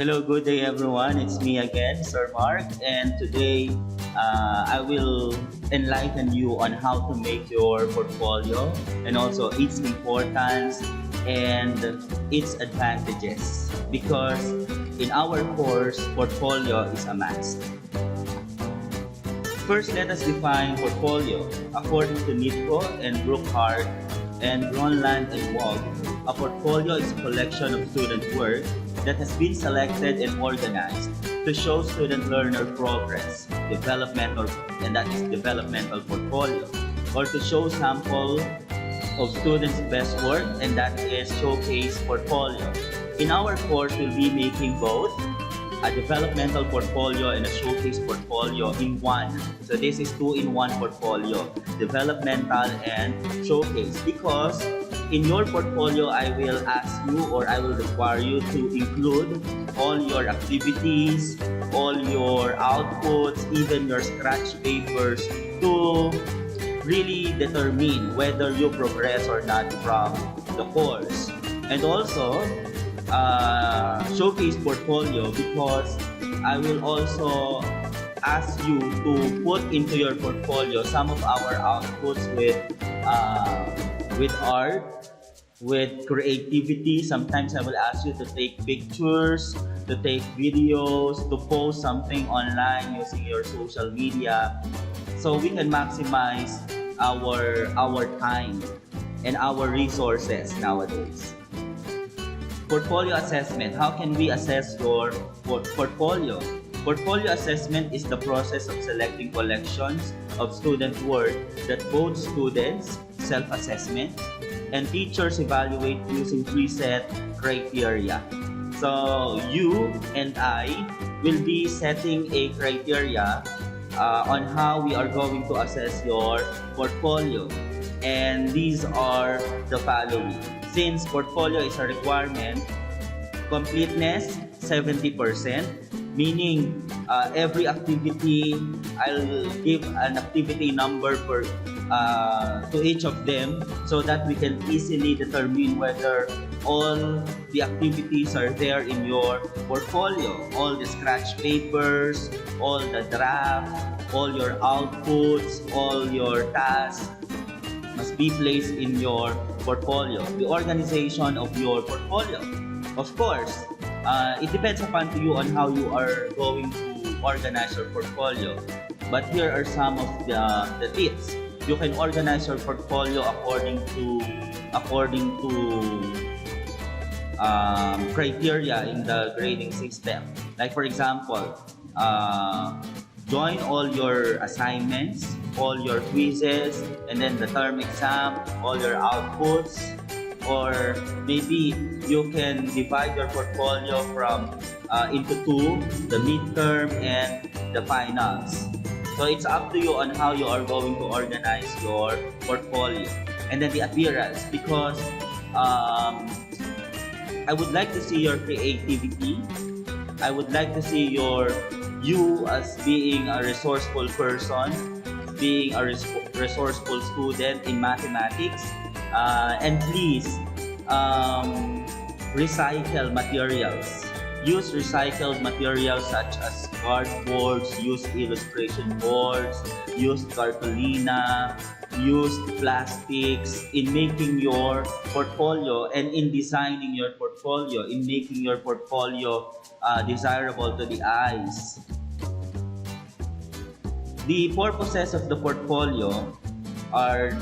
Hello, good day everyone. It's me again, Sir Mark, and today I will enlighten you on how to make your portfolio and also its importance and its advantages. Because in our course, portfolio is a must. First, let us define portfolio. According to Nitko and Brookhart and Ronland and Wog, a portfolio is a collection of student work that has been selected and organized to show student-learner progress, and that is developmental portfolio, or to show sample of students' best work, and that is showcase portfolio. In our course, we'll be making both a developmental portfolio and a showcase portfolio in one. So this is two-in-one portfolio, developmental and showcase. Because in your portfolio, I will ask you or I will require you to include all your activities, all your outputs, even your scratch papers to really determine whether you progress or not from the course. And also, showcase portfolio, because I will also ask you to put into your portfolio some of our outputs with art, with creativity. Sometimes I will ask you to take pictures, to take videos, to post something online using your social media, so we can maximize our time and our resources nowadays. Portfolio assessment. How can we assess your portfolio? Portfolio assessment is the process of selecting collections of student work that both students, self-assessment, and teachers evaluate using preset criteria. So you and I will be setting a criteria on how we are going to assess your portfolio. And these are the following. Since portfolio is a requirement, completeness 70%, meaning every activity, I'll give an activity number to each of them so that we can easily determine whether all the activities are there in your portfolio. All the scratch papers, all the draft, all your outputs, all your tasks must be placed in your portfolio. The organization of your portfolio. Of course, it depends upon to you on how you are going to organize your portfolio. But here are some of the tips. You can organize your portfolio according to criteria in the grading system. Like for example, join all your assignments, all your quizzes, and then the term exam, all your outputs. Or maybe you can divide your portfolio into two, the midterm and the finals. So it's up to you on how you are going to organize your portfolio. And then the appearance, because I would like to see your creativity. I would like to see you as being a resourceful person, being a resourceful student in mathematics. And please recycle materials. Use recycled materials such as cardboards, use illustration boards, use cartolina, use plastics in making your portfolio and in designing your portfolio, in making your portfolio desirable to the eyes. The purposes of the portfolio are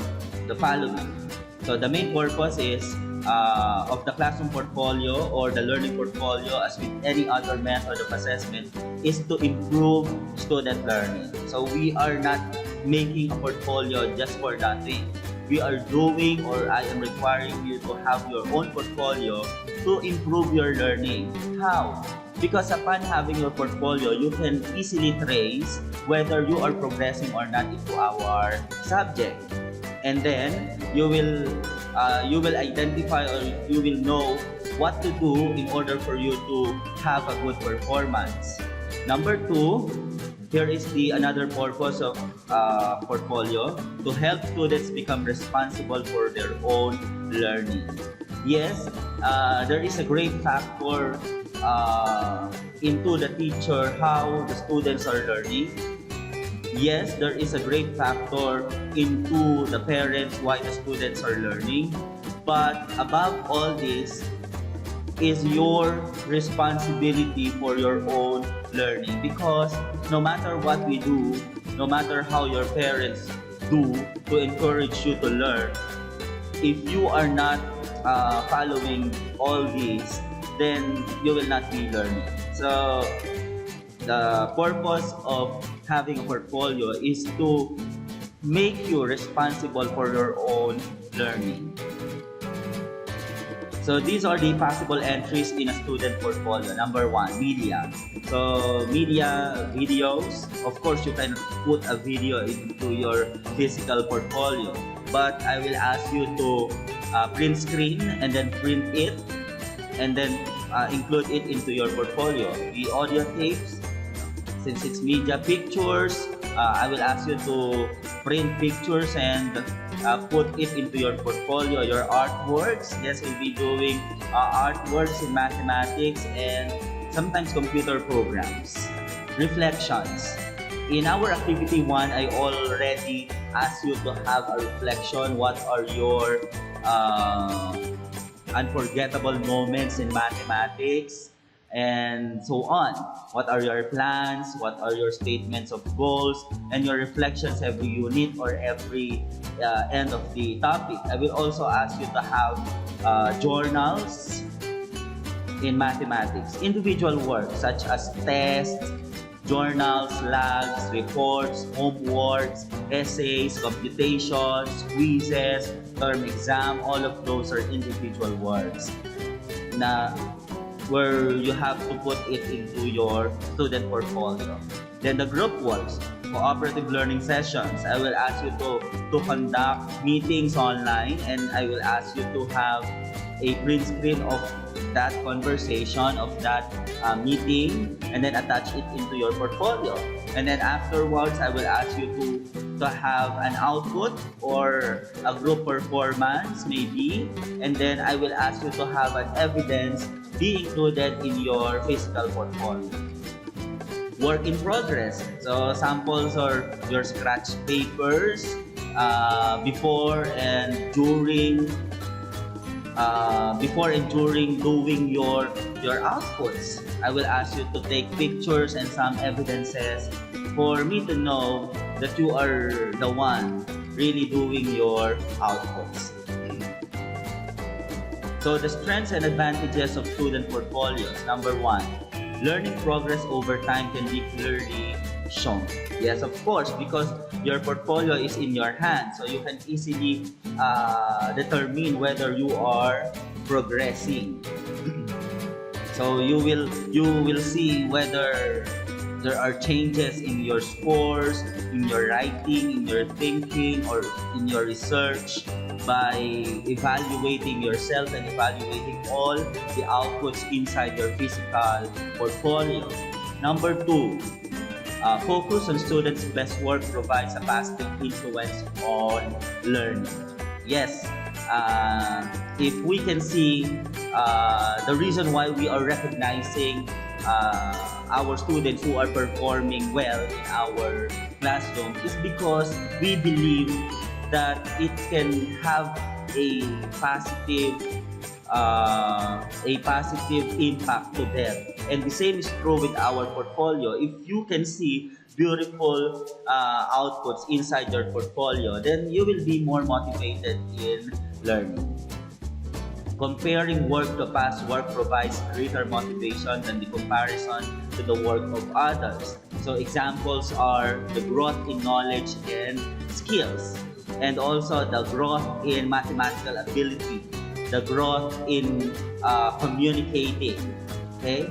the following. So the main purpose is of the classroom portfolio or the learning portfolio, as with any other method of assessment, is to improve student learning. So we are not making a portfolio just for nothing. We are doing, or I am requiring you to have your own portfolio to improve your learning. How? Because upon having your portfolio, you can easily trace whether you are progressing or not into our subject. And then you will identify, or you will know what to do in order for you to have a good performance. Number two, here is another purpose of portfolio: to help students become responsible for their own learning. Yes, there is a great factor into the teacher how the students are learning. Yes, there is a great factor into the parents why the students are learning. But above all this is your responsibility for your own learning, because no matter what we do, no matter how your parents do to encourage you to learn, if you are not following all these, then you will not be learning. So the purpose of having a portfolio is to make you responsible for your own learning. So these are the possible entries in a student portfolio. Number one, media. So media, videos. Of course, you can put a video into your physical portfolio, but I will ask you to print screen and then print it and then include it into your portfolio. The audio tapes, since it's media, pictures, I will ask you to print pictures and put it into your portfolio. Your artworks, yes, we'll be doing artworks in mathematics and sometimes computer programs. Reflections. In our activity 1, I already asked you to have a reflection. What are your unforgettable moments in mathematics? And so on. What are your plans? What are your statements of goals? And your reflections every unit or every end of the topic. I will also ask you to have journals in mathematics. Individual work such as tests, journals, labs, reports, homeworks, essays, computations, quizzes, term exam, all of those are individual works na where you have to put it into your student portfolio. Then the group works, cooperative learning sessions. I will ask you to conduct meetings online, and I will ask you to have a print screen of that conversation, of that meeting, and then attach it into your portfolio. And then afterwards, I will ask you to have an output or a group performance maybe, and then I will ask you to have an evidence be included in your physical portfolio. Work in progress. So samples are your scratch papers before and during doing your outputs. I will ask you to take pictures and some evidences for me to know that you are the one really doing your outputs. So the strengths and advantages of student portfolios. Number one, learning progress over time can be clearly shown. Yes, of course, because your portfolio is in your hand, so you can easily determine whether you are progressing. So you will see whether there are changes in your scores, in your writing, in your thinking, or in your research by evaluating yourself and evaluating all the outputs inside your physical portfolio. Number two, focus on students' best work provides a positive influence on learning. Yes, if we can see the reason why we are recognizing our students who are performing well in our classroom is because we believe that it can have a positive impact to them. And the same is true with our portfolio. If you can see beautiful outputs inside your portfolio, then you will be more motivated in learning. Comparing work to past work provides greater motivation than the comparison to the work of others. So examples are the growth in knowledge and skills, and also the growth in mathematical ability, the growth in communicating. Okay?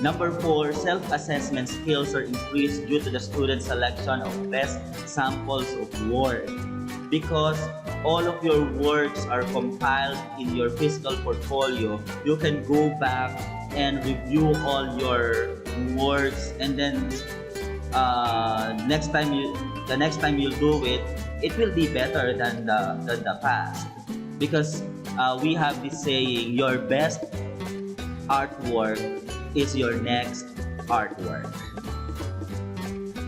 Number four, self-assessment skills are increased due to the student selection of best samples of work. Because all of your works are compiled in your physical portfolio, you can go back and review all your works, and then the next time you do it, it will be better than the past. Because we have this saying, your best artwork is your next artwork.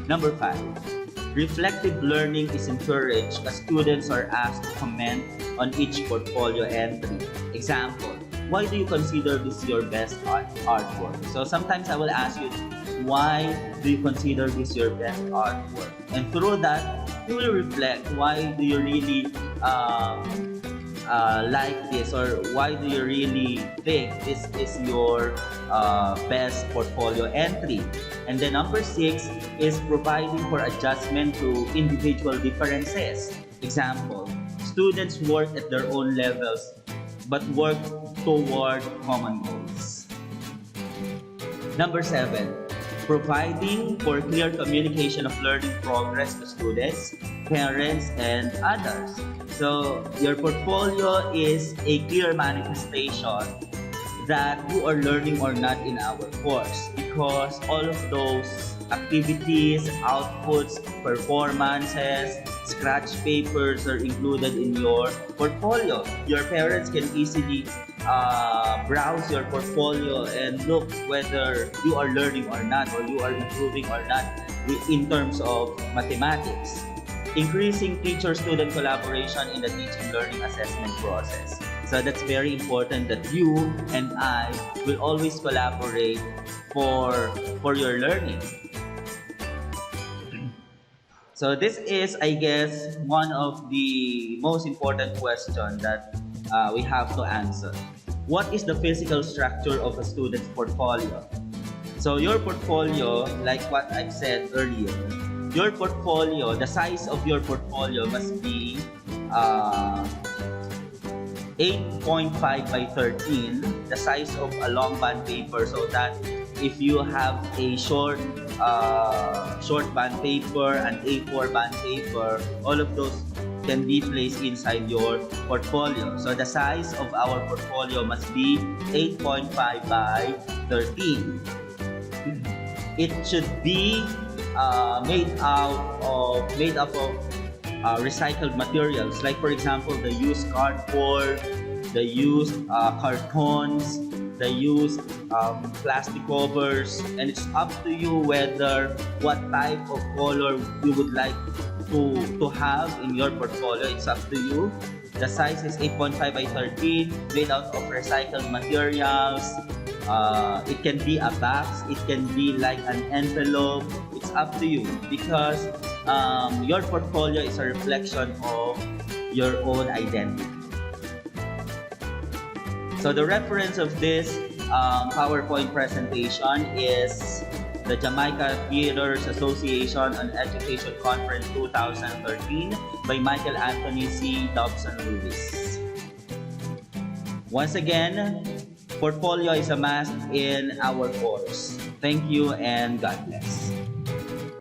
Number 5, reflective learning is encouraged as students are asked to comment on each portfolio entry. Example, why do you consider this your best artwork? So sometimes I will ask you, why do you consider this your best artwork? And through that, you will reflect, why do you really like this, or why do you really think this is your best portfolio entry? And then number 6 is providing for adjustment to individual differences. Example, students work at their own levels but work toward common goals. Number 7, providing for clear communication of learning progress to students, parents, and others. So your portfolio is a clear manifestation that you are learning or not in our course, because all of those activities, outputs, performances, scratch papers are included in your portfolio. Your parents can easily browse your portfolio and look whether you are learning or not, or you are improving or not in terms of mathematics. Increasing teacher-student collaboration in the teaching learning assessment process. So that's very important that you and I will always collaborate for your learning. So this is, I guess, one of the most important questions that we have to answer. What is the physical structure of a student's portfolio? So your portfolio, like what I've said earlier, your portfolio, the size of your portfolio must be 8.5 by 13, the size of a long band paper, so that if you have a short band paper and A4 band paper, all of those can be placed inside your portfolio. So the size of our portfolio must be 8.5 by 13. It should be made up of recycled materials, like for example the used cardboard, the used cartons, the used plastic covers, and it's up to you whether what type of color you would like to have in your portfolio. It's up to you. The size is 8.5 by 13, made out of recycled materials. It can be a box, it can be like an envelope. It's up to you, because your portfolio is a reflection of your own identity. So the reference of this PowerPoint presentation is the Jamaica Theaters Association on Education Conference 2013 by Michael Anthony C. Dobson Lewis. Once again, portfolio is a must in our course. Thank you and God bless.